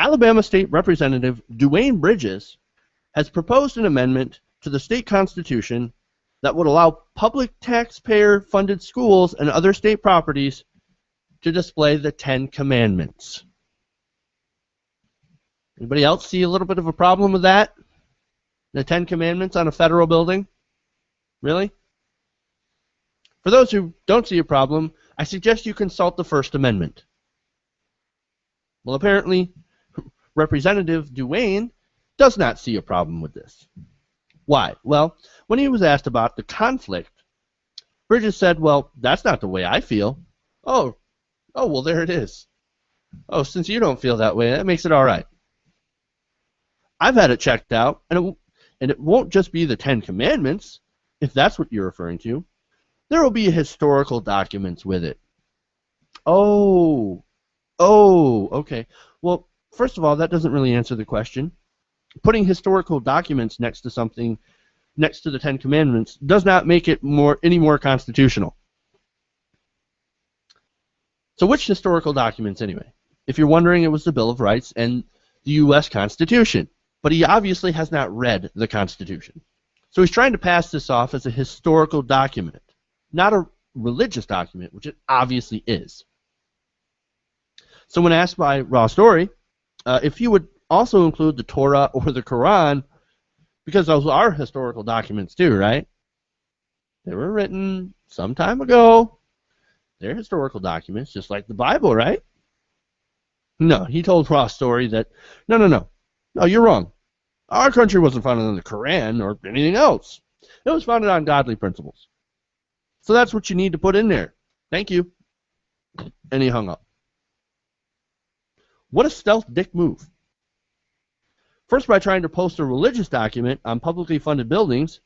Alabama State Representative DuWayne Bridges has proposed an amendment to the state constitution that would allow public taxpayer-funded schools and other state properties to display the 10 Commandments. Anybody else see a little bit of a problem with that? The 10 Commandments on a federal building? Really? For those who don't see a problem, I suggest you consult the First Amendment. Well, apparently, Representative DuWayne does not see a problem with this. Why? Well, when he was asked about the conflict, Bridges said, well, that's not the way I feel. Oh, well, there it is. Oh, since you don't feel that way, that makes it all right. I've had it checked out, and it won't just be the 10 Commandments, if that's what you're referring to. There will be historical documents with it. Oh, okay. Well, first of all, that doesn't really answer the question. Putting historical documents next to something, next to the 10 Commandments, does not make it any more constitutional. So which historical documents anyway? If you're wondering, it was the Bill of Rights and the U.S. Constitution. But he obviously has not read the Constitution. So he's trying to pass this off as a historical document, not a religious document, which it obviously is. So when asked by Raw Story if he would also include the Torah or the Koran, because those are historical documents too, right? They were written some time ago. They're historical documents, just like the Bible, right? No, he told Raw Story that, no, you're wrong. Our country wasn't founded on the Koran or anything else. It was founded on godly principles. So that's what you need to put in there. Thank you. And he hung up. What a stealth dick move. First, by trying to post a religious document on publicly funded buildings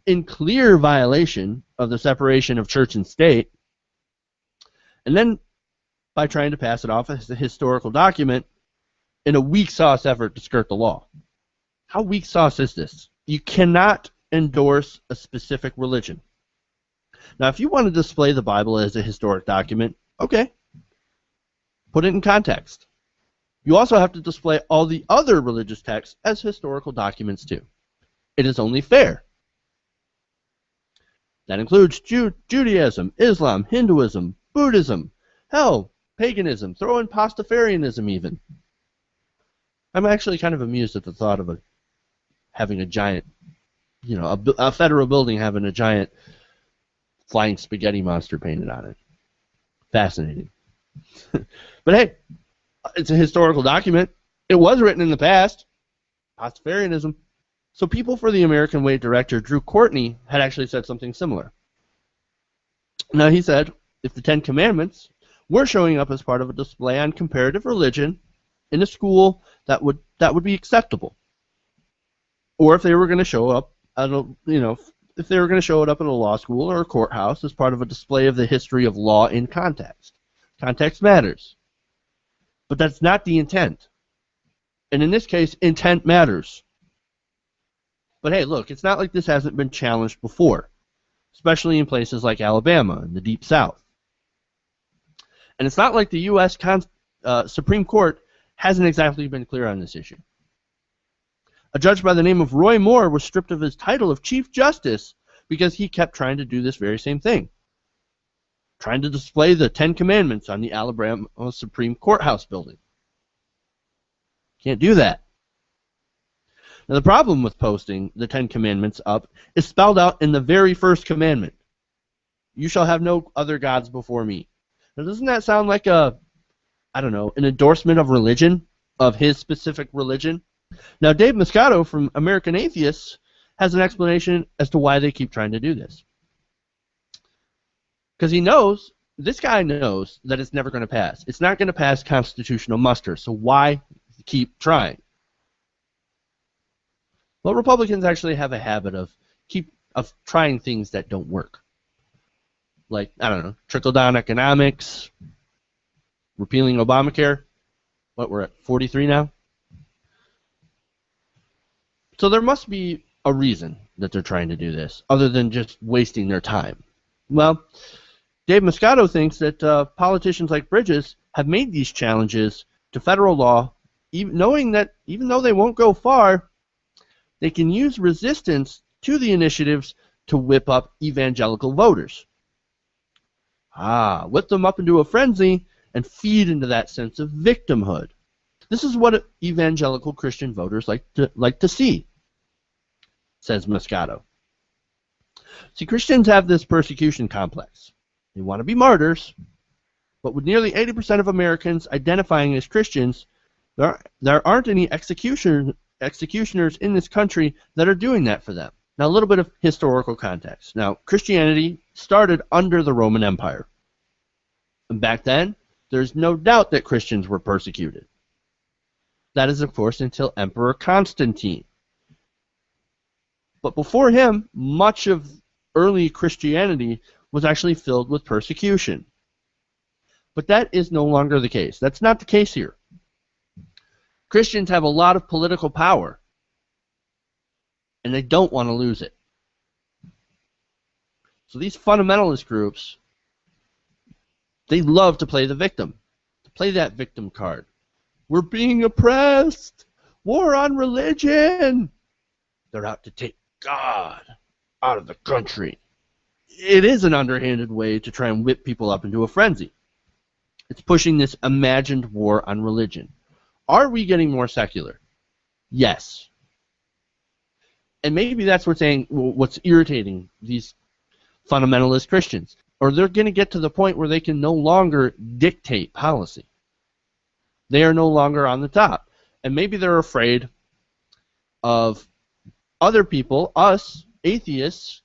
in clear violation of the separation of church and state, and then by trying to pass it off as a historical document in a weak sauce effort to skirt the law. How weak sauce is this? You cannot endorse a specific religion. Now, if you want to display the Bible as a historic document, okay, put it in context. You also have to display all the other religious texts as historical documents too. It is only fair. That includes Judaism, Islam, Hinduism, Buddhism, hell, paganism, throw in Pastafarianism even. I'm actually kind of amused at the thought of having a giant, a federal building having a giant flying spaghetti monster painted on it. Fascinating. But hey, it's a historical document. It was written in the past. Pastafarianism. So People for the American Way director Drew Courtney had actually said something similar. Now he said, if the 10 Commandments were showing up as part of a display on comparative religion in a school, that would be acceptable. Or if they were going to show up at if they were going to show it up in a law school or a courthouse as part of a display of the history of law in context. Context matters. But that's not the intent. And in this case, intent matters. But hey, look, it's not like this hasn't been challenged before, especially in places like Alabama and the Deep South. And it's not like the U.S. Supreme Court hasn't exactly been clear on this issue. A judge by the name of Roy Moore was stripped of his title of Chief Justice because he kept trying to do this very same thing. Trying to display the 10 Commandments on the Alabama Supreme Courthouse building. Can't do that. Now the problem with posting the 10 Commandments up is spelled out in the very first commandment. You shall have no other gods before me. Now doesn't that sound like an endorsement of religion, of his specific religion? Now Dave Moscato from American Atheists has an explanation as to why they keep trying to do this. Because this guy knows that it's never going to pass. It's not going to pass constitutional muster, so why keep trying? Well, Republicans actually have a habit of trying things that don't work. Like, trickle-down economics, repealing Obamacare. What, we're at 43 now? So there must be a reason that they're trying to do this, other than just wasting their time. Well, Dave Moscato thinks that politicians like Bridges have made these challenges to federal law knowing that even though they won't go far, they can use resistance to the initiatives to whip up evangelical voters. Whip them up into a frenzy and feed into that sense of victimhood. This is what evangelical Christian voters like to see, says Moscato. See, Christians have this persecution complex. They want to be martyrs, but with nearly 80% of Americans identifying as Christians, there aren't any executioners in this country that are doing that for them. Now, a little bit of historical context. Now, Christianity started under the Roman Empire. And back then, there's no doubt that Christians were persecuted. That is, of course, until Emperor Constantine. But before him, much of early Christianity was actually filled with persecution. But that is no longer the case. That's not the case here. Christians have a lot of political power, and they don't want to lose it. So these fundamentalist groups, they love to play the victim, to play that victim card. We're being oppressed. War on religion. They're out to take God out of the country. It is an underhanded way to try and whip people up into a frenzy. It's pushing this imagined war on religion. Are we getting more secular? Yes. And maybe that's what's irritating these fundamentalist Christians. Or they're going to get to the point where they can no longer dictate policy. They are no longer on the top. And maybe they're afraid of other people, us, atheists,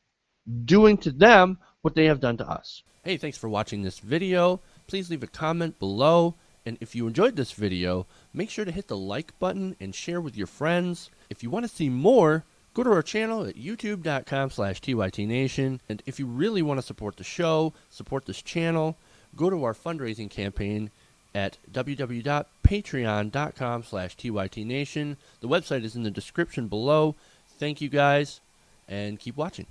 doing to them what they have done to us. Hey, thanks for watching this video. Please leave a comment below. And if you enjoyed this video, make sure to hit the like button and share with your friends. If you want to see more, go to our channel at youtube.com/TYTNation. And if you really want to support the show, support this channel, go to our fundraising campaign at www.patreon.com/TYTNation. The website is in the description below. Thank you guys, and keep watching.